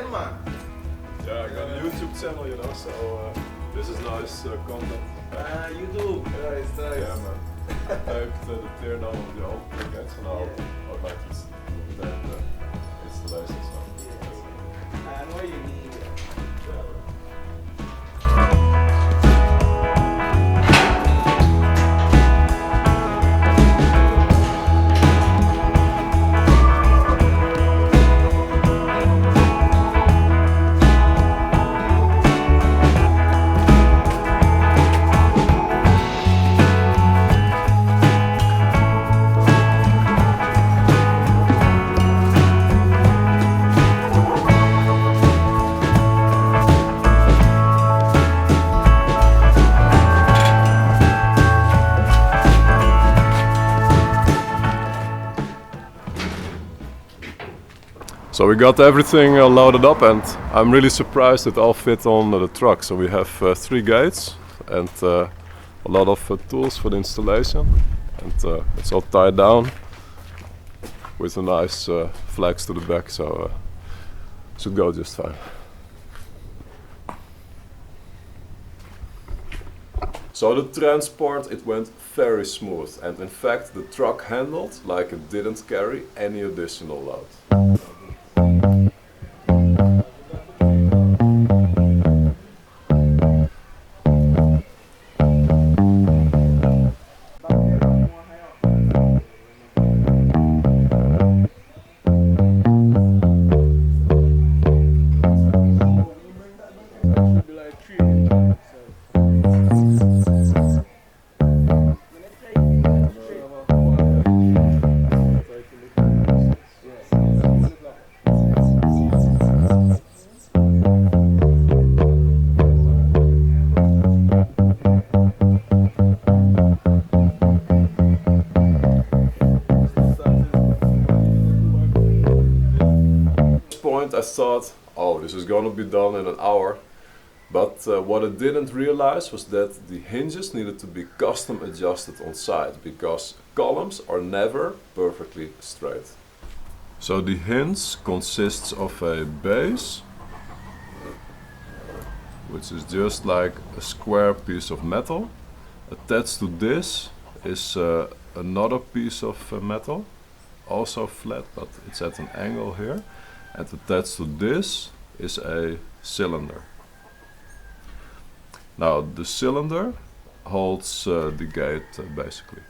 again, man. Yeah, I got a YouTube channel, you know, so this is nice content. YouTube. Nice, nice. Yeah, man. I heeft de teardown op die open pakket genomen. Ook like iets de installation. So. I know you need it. Yeah. So we got everything loaded up, and I'm really surprised it all fit on the truck. So we have 3 gates and a lot of tools for the installation, and it's all tied down with a nice flags to the back, so should go just fine. So the transport, it went very smooth, and in fact the truck handled like it didn't carry any additional load. I thought, oh, this is gonna be done in an hour, but what I didn't realize was that the hinges needed to be custom adjusted on site, because columns are never perfectly straight. So the hinge consists of a base, which is just like a square piece of metal. Attached to this is another piece of metal, also flat, but it's at an angle here. And attached to this is a cylinder. Now the cylinder holds the gate basically.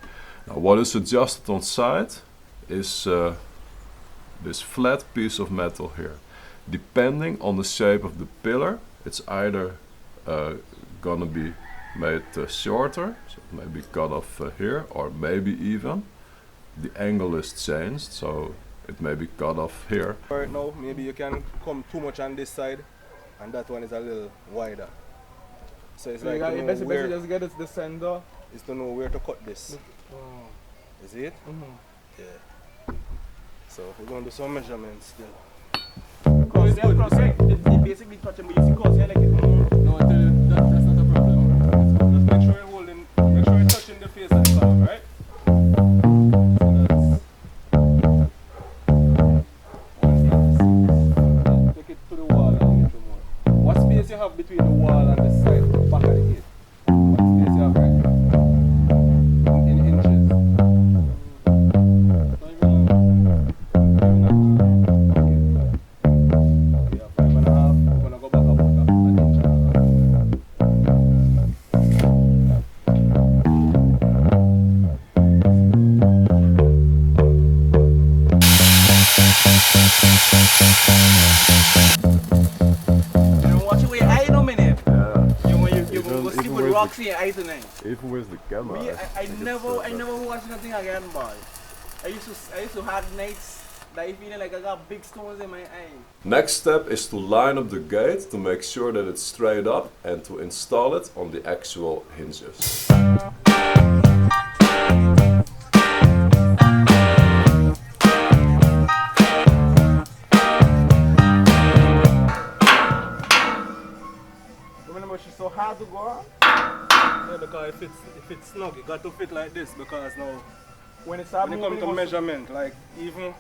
Now what is adjusted on site is this flat piece of metal here. Depending on the shape of the pillar, it's either gonna be made shorter, so it may be cut off here, or maybe even the angle is changed, so it may be cut off here. Right now, maybe you can come too much on this side, and that one is a little wider. So it's like you basically just get it to the center. Is to know where to cut this. Oh. Is it? Yeah. So we're going to do some measurements still. It basically touching, but you see cause here like it. No, I tell you, that's not a problem. Just make sure you're holding, make sure you're touching the face of the column, right? You have between the wall and the side, back of the gate. What space you have right here? In inches. Yeah, 5.5. We're gonna go back about an inch and a Even with the camera. I never watch nothing again, boy. I used to have nights that I feeling like I got big stones in my eye. Next step is to line up the gate to make sure that it's straight up and to install it on the actual hinges. Remember, she's so hard to go on? Yeah, because if it's snug, it got to fit like this, because now when it come to measurement, like even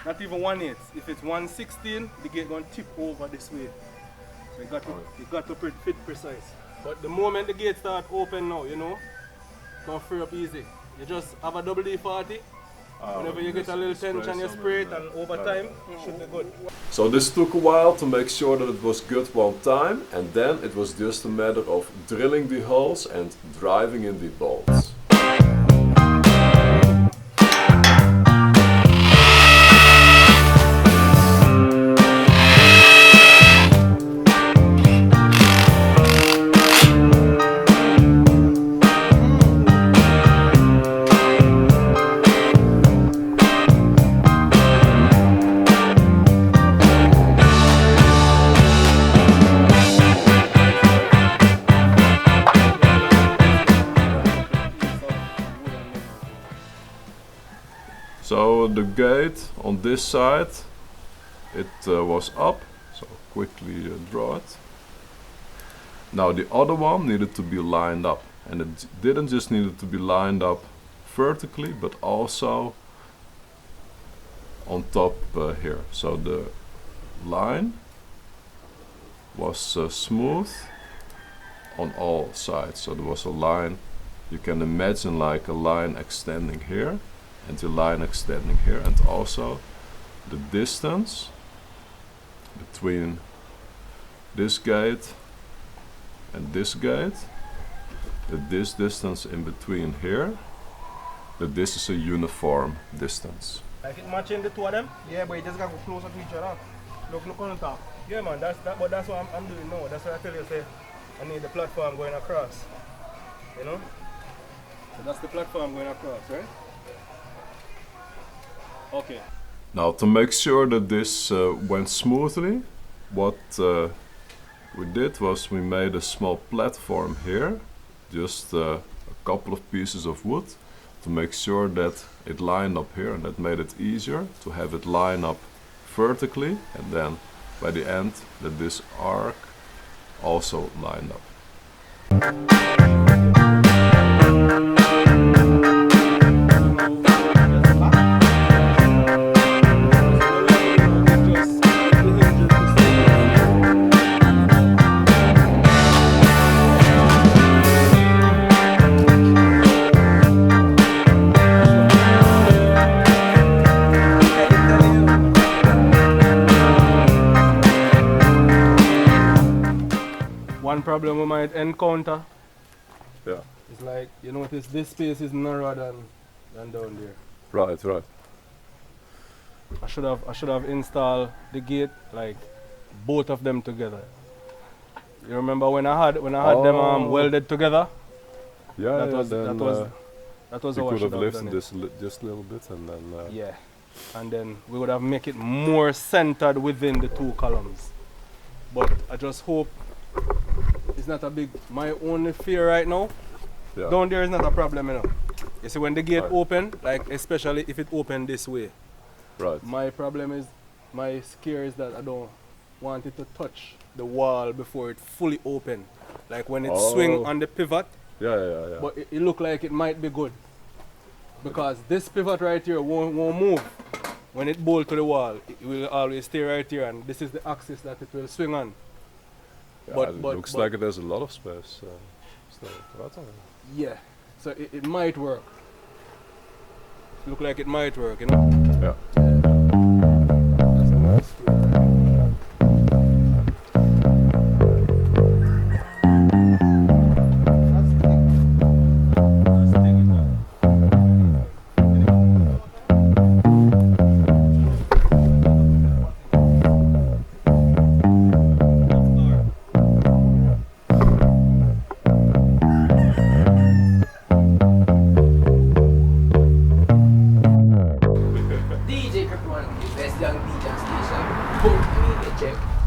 Not even 1/8. If it's 1/16, the gate gonna tip over this way. So you got to fit precise. But the moment the gate start open now, you know, gonna free up easy. You just have a double D40. Whenever you get a little tension, you spray it, and over time, it should be good. So this took a while to make sure that it was good one time, and then it was just a matter of drilling the holes and driving in the bolts. So the gate on this side, it was up, so quickly draw it. Now the other one needed to be lined up, and it didn't just need to be lined up vertically, but also on top here. So the line was smooth on all sides, so there was a line, you can imagine like a line extending here, and the line extending here, and also the distance between this gate and this gate, this distance in between here, that this is a uniform distance. Like it matching the two of them? Yeah, but you just gotta go closer to each other. Look on the top. Yeah, man, but that's what I'm doing now. That's what I tell you, say, I need the platform going across. You know? So that's the platform going across, right? Okay. Now to make sure that this went smoothly, what we did was we made a small platform here, just a couple of pieces of wood, to make sure that it lined up here, and that made it easier to have it line up vertically, and then by the end that this arc also lined up. One problem we might encounter, Yeah. is like, you notice this space is narrower than down there. Right, right. I should have installed the gate like both of them together. You remember when I had them welded together? Yeah, That yeah, was- then That was we how I could should have have done lifted it. this just a little bit, and then Yeah, and then we would have make it more centered within the two columns. But I just hope it's not a big. My only fear right now, yeah. down there is not a problem, you know. You see, when the gate Right. open, like especially if it open this way, Right. my problem is, my scare is that I don't want it to touch the wall before it fully open. Like when it swing Oh. on the pivot, Yeah, yeah, yeah. but it look like it might be good. Because this pivot right here won't move. When it bolt to the wall, it will always stay right here, and this is the axis that it will swing on. Yeah, it looks like it has a lot of space. Still, right on. Yeah, so it might work. Look like it might work, you know? Yeah. That's a nice screw. DJ Kirkman, the best young DJ on station. Boom, I mean, check.